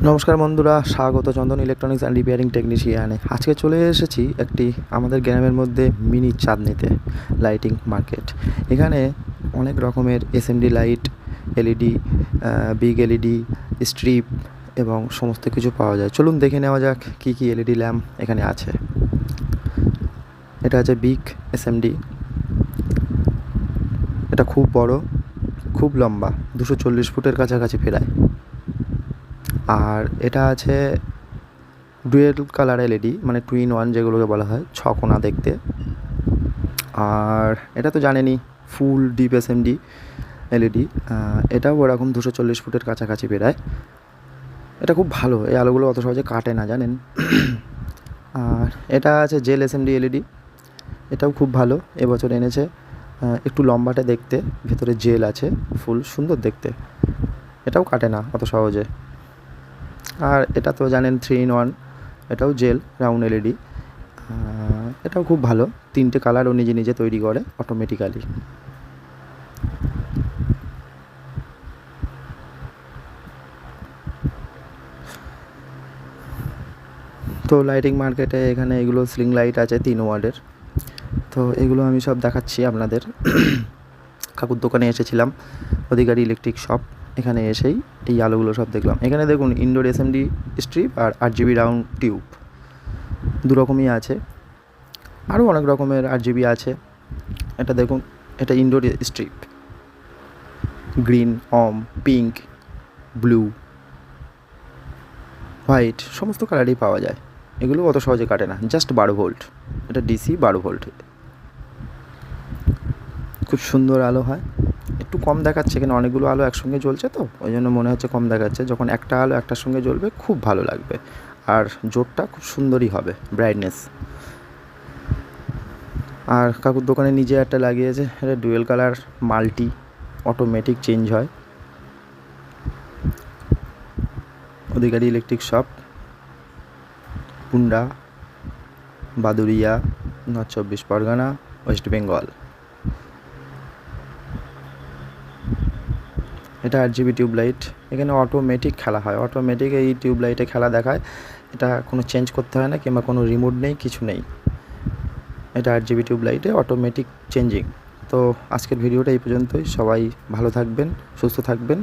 নমস্কার বন্ধুরা, স্বাগত চন্দন ইলেকট্রনিক্স অ্যান্ড রিপেয়ারিং টেকনিশিয়ানে। আজকে চলে এসেছি একটি আমাদের গ্রামের মধ্যে মিনি চাঁদনীতে লাইটিং মার্কেট। এখানে অনেক রকমের SMD light, LED, big LED, strip এবং সমস্ত কিছু পাওয়া যায়। চলুন দেখে নেওয়া যাক কী কী এলইডি ল্যাম্প এখানে আছে। এটা আছে বিগ এসএমডি। এটা খুব বড়, খুব লম্বা, 240 ফুটের কাছাকাছি প্রায়। আর এটা আছে ডুয়েল কালার এলইডি, মানে 2 in 1 যেগুলোকে বলা হয়, 6 কোণা দেখতে। আর এটা তো জানেনই, ফুল ডিপ এসএমডি এলইডি। এটাও ওরকম 240 ফুটের কাছাকাছি বেরায়। এটা খুব ভালো, এই আলোগুলো অত সহজে কাটে না, জানেন। আর এটা আছে জেল এসএমডি এলইডি। এটাও খুব ভালো, এবছর এনেছে। একটু লম্বাটে দেখতে, ভেতরে জেল আছে, ফুল সুন্দর দেখতে। এটাও কাটে না অত সহজে। আর এটা তো জানেন 3 in 1, এটাও জেল রাউন্ড এলইডি। এটাও খুব ভালো, 3টে কালার ও নিজে নিজে তৈরি করে অটোমেটিক্যালি। তো লাইটিং মার্কেটে এখানে এগুলো সিলিং লাইট আছে 3 ওয়াটের। তো এগুলো আমি সব দেখাচ্ছি আপনাদের। কাকুর দোকানে এসেছিলাম, অধিকারী ইলেকট্রিক শপ। এখানে এসেই এই আলোগুলো সব দেখলাম। এখানে দেখুন, ইনডোর এসএমডি স্ট্রিপ আর 8 GB রাউন্ড টিউব, দু রকমই আছে। আরও অনেক রকমের 8 GB আছে। এটা দেখুন, এটা indoor strip, green, pink, blue, white, সমস্ত কালারই পাওয়া যায়। এগুলো অত সহজে কাটে না, জাস্ট 12 ভোল্ট। এটা ডিসি 12 ভোল্ট। খুব সুন্দর আলো হয়। একটু কম দেখাচ্ছে, এখানে অনেকগুলো আলো একসঙ্গে জ্বলছে, তো ওই জন্য মনে হচ্ছে কম দেখাচ্ছে। যখন একটা আলো একটার সঙ্গে জ্বলবে খুব ভালো লাগবে, আর জোরটা খুব সুন্দরই হবে, ব্রাইটনেস। আর কাকুর দোকানে নিজে একটা লাগিয়েছে, এটা dual colour multi, automatic change হয়। Adhikari electric shop, Punda, Baduria, north 24 Pargana, west Bengal. এটা 8 GB টিউবলাইট। এখানে অটোমেটিক খেলা হয়, অটোমেটিক এই টিউবলাইটে খেলা দেখায়। এটা কোনো চেঞ্জ করতে হয় না, কিংবা কোনো রিমোট নেই, কিছু নেই। এটা 8 GB টিউবলাইটে অটোমেটিক চেঞ্জিং। তো আজকের ভিডিওটা এই পর্যন্তই। সবাই ভালো থাকবেন, সুস্থ থাকবেন।